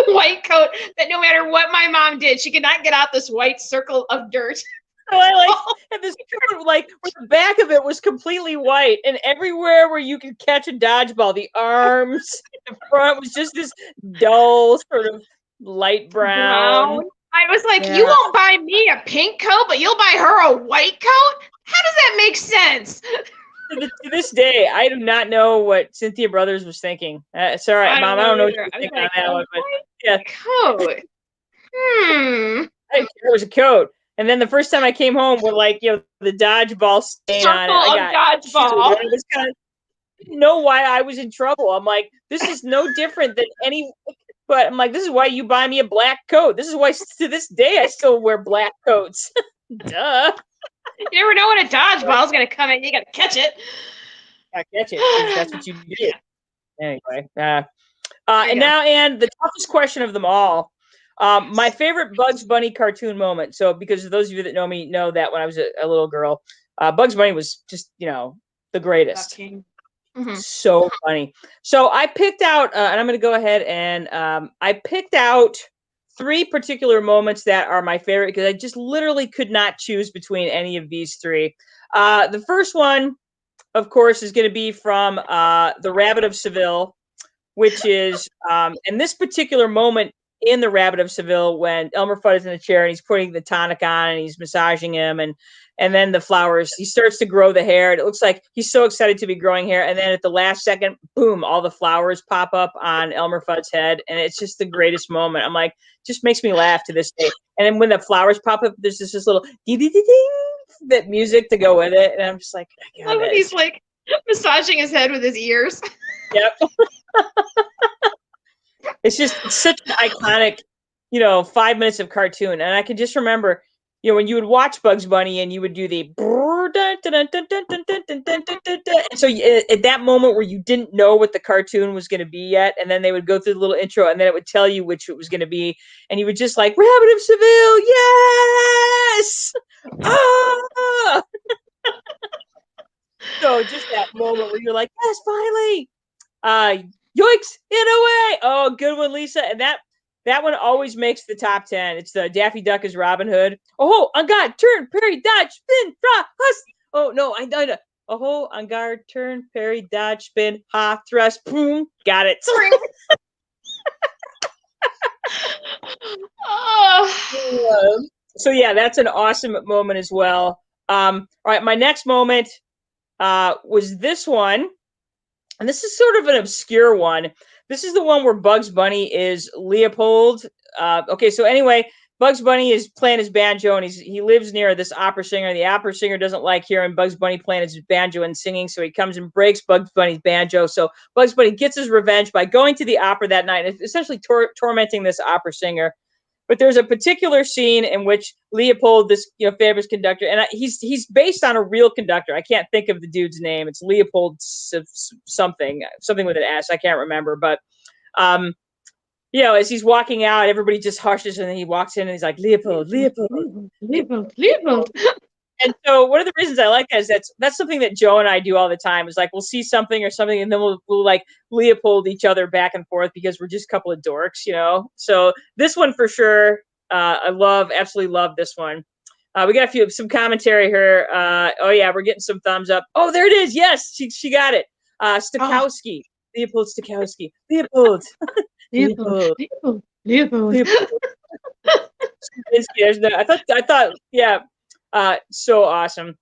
white coat that no matter what my mom did, she could not get out this white circle of dirt. So I had this coat, where the back of it was completely white, and everywhere where you could catch a dodgeball, the arms, the front was just this dull sort of light brown. I was like, you won't buy me a pink coat, but you'll buy her a white coat? How does that make sense? To this day, I do not know what Cynthia Brothers was thinking. Sorry, Mom, I don't know what you're thinking on that one, but yeah. Coat. I didn't care it was a coat. And then the first time I came home with like, the dodgeball stain on it, Circle I of got dodgeball. I was kind of didn't know why I was in trouble. I'm like, this is no different than any. But I'm like, this is why you buy me a black coat. This is why to this day I still wear black coats. Duh. You never know when a dodgeball is going to come in. You got to catch it. I catch it. That's what you do. Yeah. Anyway, you and go. now, and the toughest question of them all. My favorite Bugs Bunny cartoon moment. So, because those of you that know me know that when I was a little girl, Bugs Bunny was just, the greatest. Mhm. So funny. So I picked out, and I'm going to go ahead and I picked out 3 particular moments that are my favorite because I just literally could not choose between any of these 3. The first one, of course, is going to be from The Rabbit of Seville, which is, in this particular moment in The Rabbit of Seville, when Elmer Fudd is in a chair and he's putting the tonic on and he's massaging him, and then the flowers, he starts to grow the hair, and it looks like he's so excited to be growing hair, and then at the last second, boom, all the flowers pop up on Elmer Fudd's head, and it's just the greatest moment. I'm like, just makes me laugh to this day. And then when the flowers pop up, there's this little ding ding ding ding, that music to go with it, and I'm just like, I God, love when that he's is, like massaging his head with his ears. yep. It's such an iconic, 5 minutes of cartoon. And I can just remember, when you would watch Bugs Bunny and you would do the and so at that moment where you didn't know what the cartoon was going to be yet, and then they would go through the little intro and then it would tell you which it was going to be, and you would just like, Rabbit of Seville, yes! Ah! So just that moment where you're like, yes, finally! Yoinks in a way. Oh, good one, Lisa. And that one always makes the top 10. It's the Daffy Duck as Robin Hood. Oh, on guard, turn, parry, dodge, spin, fra, hus. Oh no, I died. Oh, on guard, turn, parry, dodge, spin, ha, thrust, boom. Got it. Oh. So yeah, that's an awesome moment as well. All right, my next moment was this one. And this is sort of an obscure one. This is the one where Bugs Bunny is Leopold. Okay, so anyway, Bugs Bunny is playing his banjo, and he lives near this opera singer. The opera singer doesn't like hearing Bugs Bunny playing his banjo and singing, so he comes and breaks Bugs Bunny's banjo. So Bugs Bunny gets his revenge by going to the opera that night and essentially tormenting this opera singer. But there's a particular scene in which Leopold, this famous conductor, and he's based on a real conductor. I can't think of the dude's name. It's Leopold something with an S. I can't remember. But as he's walking out, everybody just hushes, and then he walks in and he's like, Leopold, Leopold, Leopold, Leopold. And so one of the reasons I like that is that's something that Joe and I do all the time. Is like we'll see something or something, and then we'll like Leopold each other back and forth because we're just a couple of dorks, So this one for sure, I absolutely love this one. We got some commentary here. Oh yeah, we're getting some thumbs up. Oh, there it is. Yes, she got it. Stokowski, Leopold Stokowski, Leopold, Leopold, Leopold, Leopold. I thought, yeah. So awesome.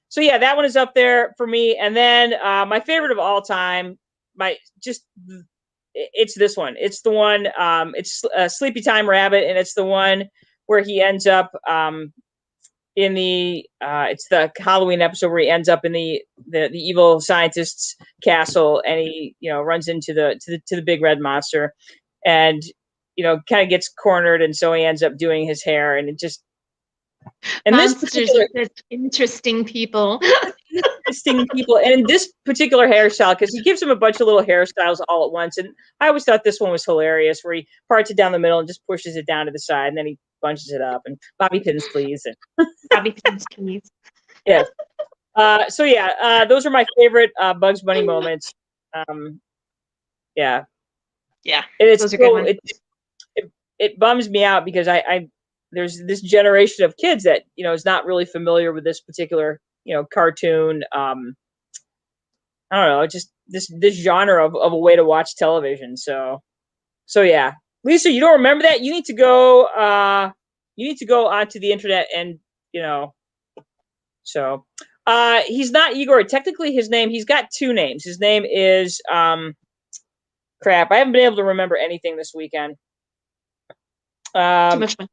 So yeah, that one is up there for me. And then my favorite of all time, it's this one. It's the one. It's Sleepy Time Rabbit, and it's the one where he ends up in the. It's the Halloween episode where he ends up in the evil scientist's castle, and he runs into the big red monster, and kind of gets cornered, and so he ends up doing his hair, and it just. And Monsters are such interesting people. Interesting people. And in this particular hairstyle, because he gives him a bunch of little hairstyles all at once. And I always thought this one was hilarious, where he parts it down the middle and just pushes it down to the side, and then he bunches it up. And Bobby pins, please. And Bobby pins, please. Yes. So yeah, those are my favorite Bugs Bunny moments. Yeah. Yeah. Those are good ones. It bums me out because I there's this generation of kids that is not really familiar with this particular cartoon. I don't know, just this genre of a way to watch television. So yeah, Lisa, you don't remember that? You need to go onto the internet and So he's not Igor. Technically, he's got 2 names. His name is crap. I haven't been able to remember anything this weekend. Too much fun.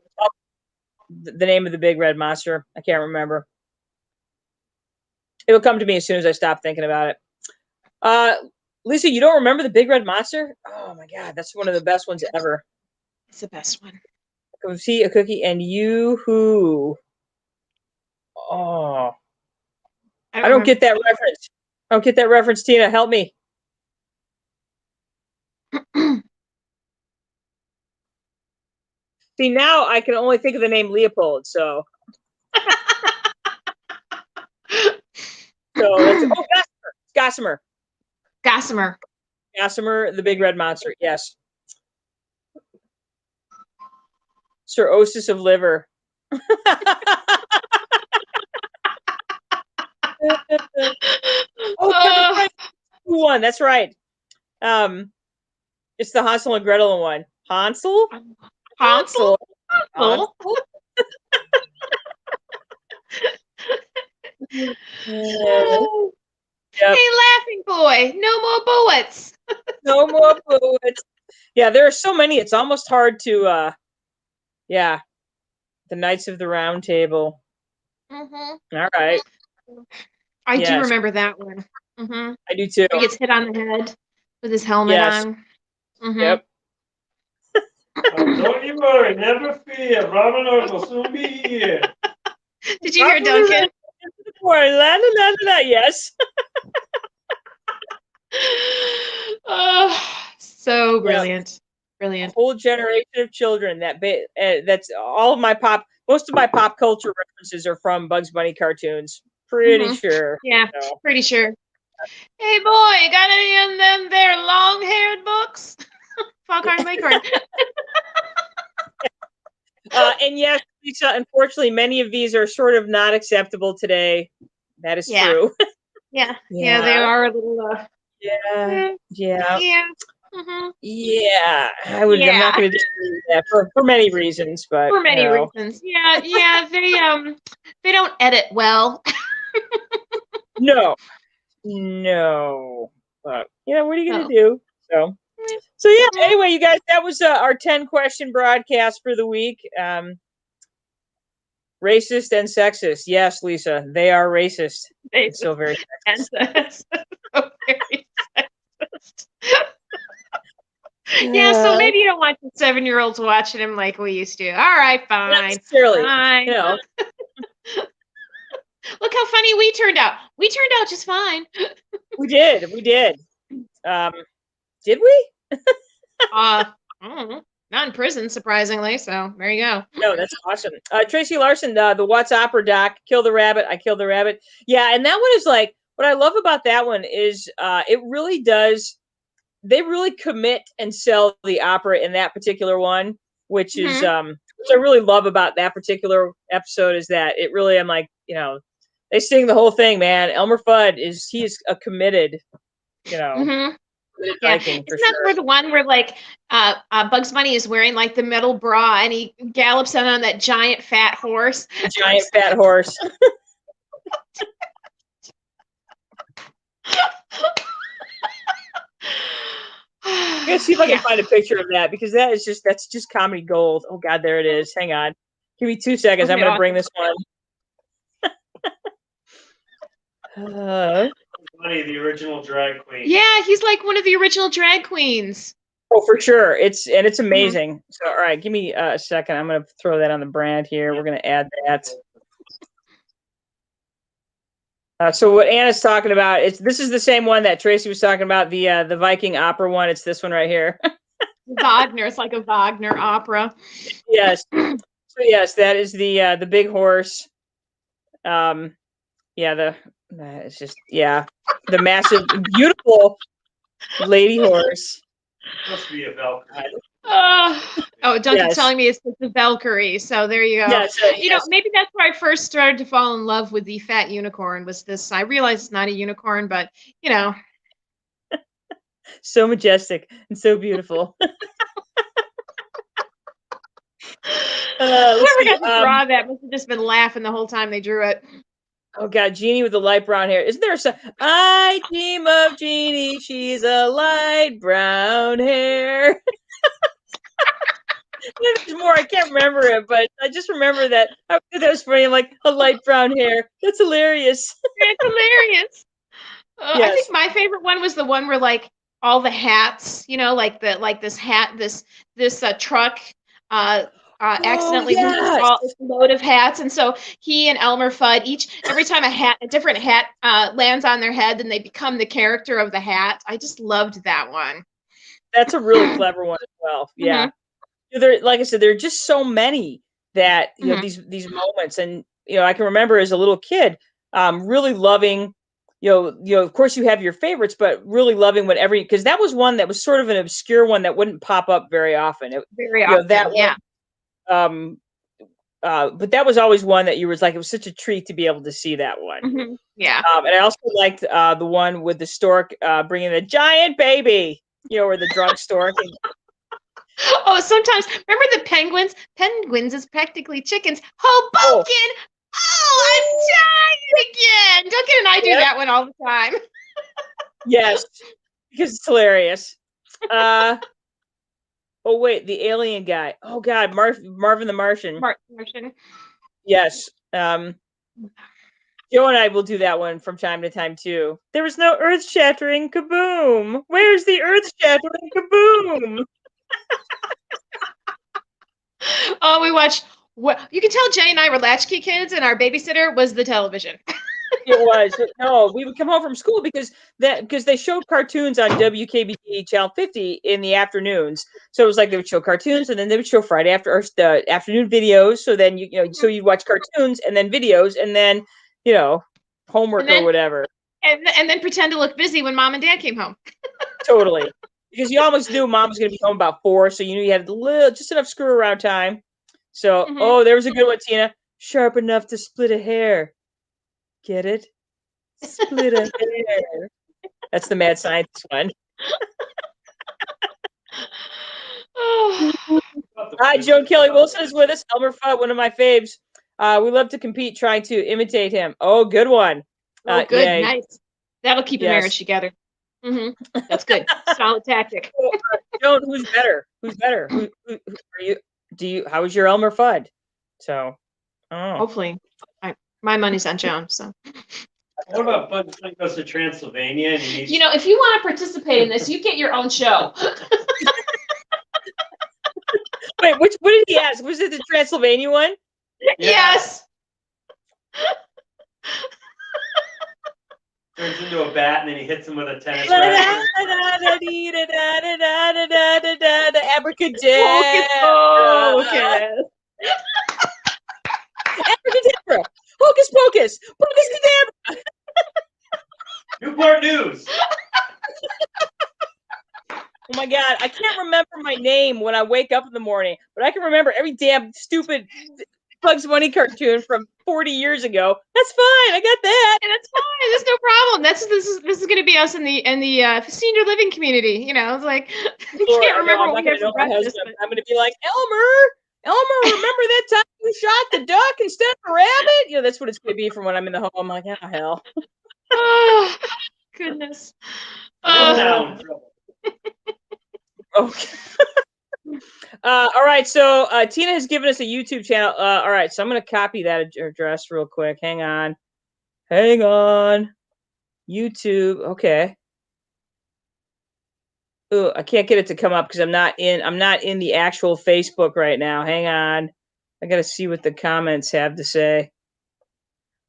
the name of the big red monster. I can't remember. It'll come to me as soon as I stop thinking about it. Lisa, you don't remember the big red monster? Oh my God, that's one of the best ones ever. It's the best one. A cookie, and you who? Oh, I don't get that reference. I don't get that reference, Tina. Help me. See, now I can only think of the name Leopold. So that's Gossamer. Gossamer. Gossamer, the big red monster. Yes. Cirrhosis of liver. Oh, one. That's right. It's the Hansel and Gretel one. Hansel. Hansel. Yep. Hey, laughing boy, no more bullets. No more bullets. Yeah, there are so many. It's almost hard to. Yeah, the Knights of the Round Table. Mm-hmm. All right. I do remember that one. Mm-hmm. I do too. He gets hit on the head with his helmet on. Mm-hmm. Yep. Don't you worry, never fear. Robin Hood will soon be here. Did you hear Duncan? La, la, la, la, yes. Oh, so brilliant. Yep. Brilliant. A whole generation of children that's all of my most of my pop culture references are from Bugs Bunny cartoons. Pretty sure. Yeah, so. Pretty sure. Hey boy, got any of them there long-haired books? Foghorn Leghorn. And yes, Lisa, unfortunately, many of these are sort of not acceptable today. That is true. Yeah, they are a little. Yeah. Mm-hmm. Yeah, I'm not going to disagree with that for many reasons, but for many reasons. Yeah, they don't edit well. No, but what are you going to do? So yeah. Anyway, you guys, that was our 10-question broadcast for the week. Racist and sexist. Yes, Lisa, they are racist. It's so very sexist. So very sexist. Yeah, so maybe you don't want the 7-year-olds watching him like we used to. All right, fine. Not necessarily. Fine. Look how funny we turned out. We turned out just fine. We did. Did we? I don't know. Not in prison, surprisingly. So there you go. No, that's awesome. Tracy Larson, the What's Opera doc, Kill the Rabbit, I Killed the Rabbit. Yeah, and that one is like, what I love about that one is it really does, they really commit and sell the opera in that particular one, which is, which I really love about that particular episode is that it really, I'm like, they sing the whole thing, man. Elmer Fudd he is a committed, Viking, Isn't that where the one where like Bugs Bunny is wearing like the metal bra and he gallops on that giant fat horse? The giant fat horse. I'm gonna see if I can find a picture of that because that's just comedy gold. Oh God, there it is. Hang on. Give me 2 seconds. I'm gonna bring this one. Funny, the original drag queen. Yeah, he's like one of the original drag queens. Oh, for sure. It's amazing. So, all right, give me a second. I'm gonna throw that on the brand here. We're gonna add that. So what Anna's talking about this is the same one that Tracy was talking about, the Viking opera one. It's this one right here. Wagner. It's like a Wagner opera. Yes. So yes, that is the big horse. It's just the massive, beautiful lady horse. Must be a Valkyrie. Duncan's telling me it's the Valkyrie. So there you go. Yes, maybe that's where I first started to fall in love with the fat unicorn. Was this? I realized it's not a unicorn, but so majestic and so beautiful. Whoever got to draw that must have just been laughing the whole time they drew it. Oh God, Jeannie with the light brown hair. Isn't there I dream of Jeannie, she's a light brown hair. There's more. I can't remember it, but I just remember that. I thought that was funny. I'm like, a light brown hair. That's hilarious. It's hilarious. I Yes. think my favorite one was the one where like all the hats, this hat, this truck Oh accidentally loses yes. all its load of hats, and so he and Elmer Fudd every time a different hat lands on their head, then they become the character of the hat. I just loved that one. That's a really clever one as well. Yeah. There, like I said, there are just so many that these moments, and I can remember as a little kid, really loving. Of course, you have your favorites, but really loving because that was one that was sort of an obscure one that wouldn't pop up very often. Very often, that yeah. one, but that was always one that you was like, it was such a treat to be able to see that one. Yeah. And I also liked the one with the stork bringing the giant baby, or the drunk stork. Oh, sometimes remember the penguins? Penguins is practically chickens. Hoboken. Oh, I'm dying again. Duncan and I do that one all the time. Yes, because it's hilarious. Oh wait, the alien guy. Oh God, Marvin the Martian. Martian. Yes. Joe and I will do that one from time to time too. There was no earth-shattering kaboom. Where's the earth-shattering kaboom? Oh, we watched. You can tell Jay and I were latchkey kids, and our babysitter was the television. It was. No, we would come home from school because they showed cartoons on WKBT Channel 50 in the afternoons. So it was like they would show cartoons and then they would show Friday the afternoon videos. So then so you'd watch cartoons and then videos and then homework or whatever. And then pretend to look busy when mom and dad came home. Totally, because you almost knew mom was going to be home about 4, so you knew you had just enough screw around time. So there was a good one, Tina. Sharp enough to split a hair. Get it? Split a hair. That's the mad scientist one. Hi, Joan Kelly Wilson is with us. Elmer Fudd, one of my faves. We love to compete trying to imitate him. Oh, good one. Oh, good. Yay. Nice. That'll keep a marriage together. That's good. Solid tactic. Joan, who's better? Who's better? Who are you? How was your Elmer Fudd? So, hopefully. My money's on Joan. So. What about Bud goes to Transylvania? And if you want to participate in this, you get your own show. Wait, what did he ask? Was it the Transylvania one? Yeah. Yes. Turns into a bat and then he hits him with a tennis racket. Abracadabra. Abracadabra. Hocus pocus. Pocus cadabra. Newport News. Oh my God, I can't remember my name when I wake up in the morning, but I can remember every damn stupid Bugs Bunny cartoon from 40 years ago. That's fine. I got that. And that's fine. There's no problem. This is going to be us in the senior living community. It's like I can't remember what we had for breakfast. I'm going to be like, Elmer, remember that time we shot the duck instead of a rabbit? That's what it's going to be from when I'm in the home. I'm like, oh hell. Oh goodness. Okay. All right, so Tina has given us a YouTube channel. All right, so I'm going to copy that address real quick. Hang on. YouTube. Okay. Ooh, I can't get it to come up because I'm not in the actual Facebook right now. Hang on. I got to see what the comments have to say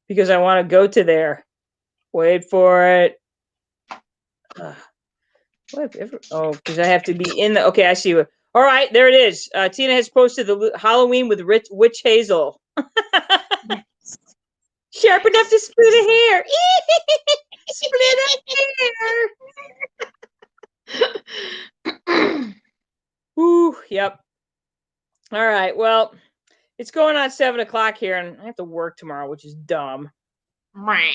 because I want to go to there. Wait for it. Because I have to be in the. Okay, I see what. All right, there it is. Tina has posted the Halloween with Witch Hazel. Sharp enough to split a hair. Split a hair. Ooh, yep. All right, well, it's going on 7:00 here, and I have to work tomorrow, which is dumb. I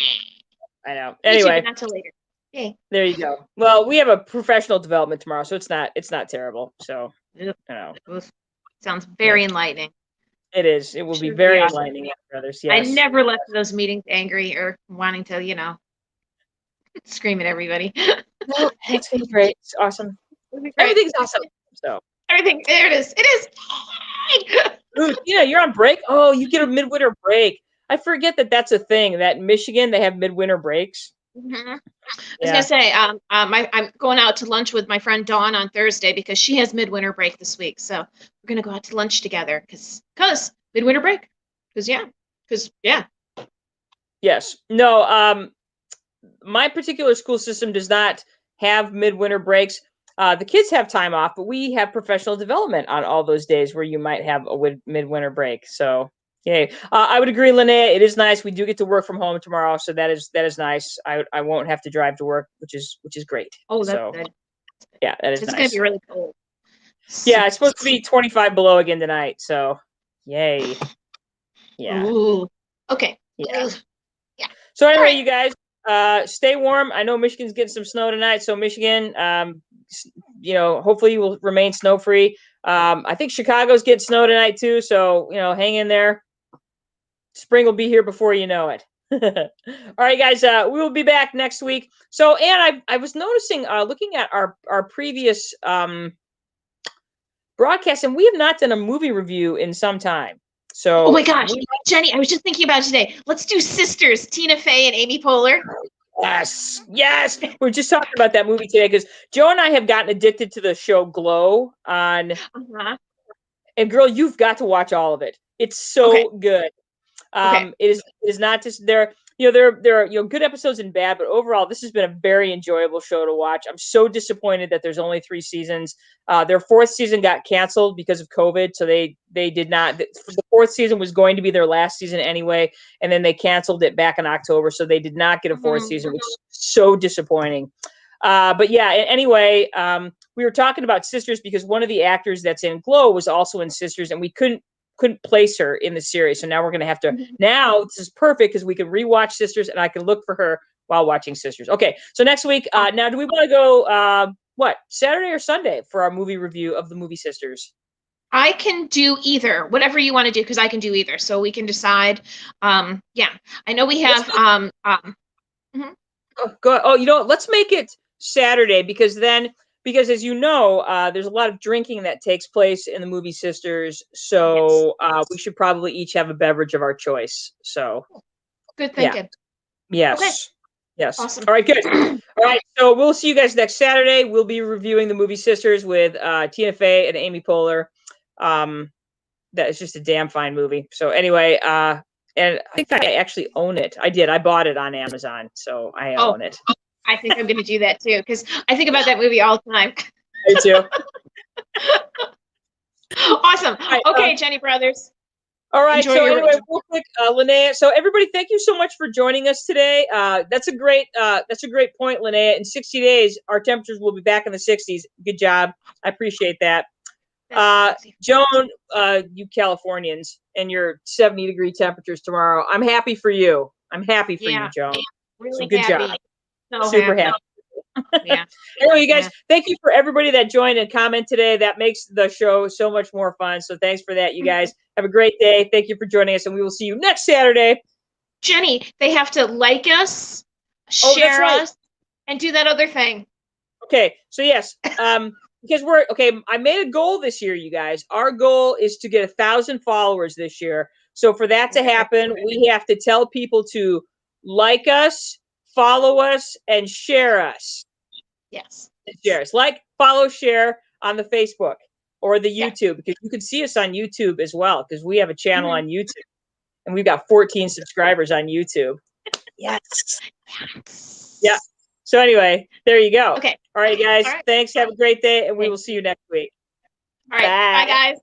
know. Anyway, not till later. Okay. There you go. Well, we have a professional development tomorrow, so it's not terrible. So, sounds very enlightening. It is. It will be very enlightening, brothers. Yes. I never left those meetings angry or wanting to, scream at everybody. No, it's gonna be great. It's awesome. Everything's awesome. So Everything. There it is. It is. Ooh, Tina, you're on break? Oh, you get a midwinter break. I forget that that's a thing, that in Michigan they have midwinter breaks. I was Yeah. gonna say, I'm going out to lunch with my friend Dawn on Thursday because she has midwinter break this week. So we're gonna go out to lunch together because midwinter break. Because yeah. Yes. No, my particular school system does not have midwinter breaks. The kids have time off, but we have professional development on all those days where you might have a midwinter break. So, yay. I would agree, Linnea. It is nice. We do get to work from home tomorrow, so that is nice. I won't have to drive to work, which is great. Oh, that's So, good. yeah, that is It's nice. gonna be really cold. Yeah, it's supposed to be 25 below again tonight. So, yay. Yeah. Ooh. Okay. Yeah. Ugh. Yeah. So anyway, right. you guys, stay warm. I know Michigan's getting some snow tonight, so Michigan, hopefully will remain snow free. I think Chicago's getting snow tonight too, so hang in there. Spring will be here before you know it. All right, guys, we will be back next week. So, Ann, I was noticing, looking at our previous broadcast, and we have not done a movie review in some time. So, oh my gosh, Jenny, I was just thinking about it today. Let's do Sisters, Tina Fey and Amy Poehler. Yes. We are just talking about that movie today because Joe and I have gotten addicted to the show Glow on. And girl, you've got to watch all of it. It's so good. It is not just there. There are good episodes and bad, but overall, this has been a very enjoyable show to watch. I'm so disappointed that there's only 3 seasons. Their 4th season got canceled because of COVID, so they did not. The 4th season was going to be their last season anyway, and then they canceled it back in October, so they did not get a 4th season, which is so disappointing. But yeah, anyway, we were talking about Sisters because one of the actors that's in Glow was also in Sisters, and we couldn't place her in the series. So now we're going to have to, now this is perfect because we can rewatch Sisters and I can look for her while watching Sisters. Okay. So next week, now do we want to go, Saturday or Sunday for our movie review of the movie Sisters? I can do either, whatever you want to do, because I can do either. So we can decide. Yeah, I know we have, let's make it Saturday because as you know, there's a lot of drinking that takes place in the movie Sisters. So we should probably each have a beverage of our choice. So good thinking. Yeah. Yes. Okay. Yes. Awesome. All right, good. All right. So we'll see you guys next Saturday. We'll be reviewing the movie Sisters with Tina Fey and Amy Poehler. That is just a damn fine movie. So anyway, and I think I actually own it. I did. I bought it on Amazon. So I own it. I think I'm going to do that too because I think about that movie all the time. Me too. Awesome. Right, okay, Jenny Brothers. All right. So anyway, real quick, Linnea. So everybody, thank you so much for joining us today. That's a great point, Linnea. In 60 days, our temperatures will be back in the 60s. Good job. I appreciate that. Joan, you Californians and your 70-degree temperatures tomorrow. I'm happy for you. I'm happy for you, Joan. Really good happy. job. So super happy. Yeah. Anyway, you guys, thank you for everybody that joined and comment today. That makes the show so much more fun. So thanks for that, you guys. Have a great day. Thank you for joining us, and we will see you next Saturday. Jenny, they have to like us, share us, and do that other thing. Okay, so yes, because I made a goal this year, you guys. Our goal is to get 1,000 followers this year. So for that to happen, we have to tell people to like us, follow us, and share us. Yes. Share us. Like, follow, share on the Facebook or the YouTube, because you can see us on YouTube as well, because we have a channel on YouTube, and we've got 14 subscribers on YouTube. Yes. Yeah. So anyway, there you go. Okay. All right, guys. Thanks. Have a great day, and we will see you next week. All right. Bye guys.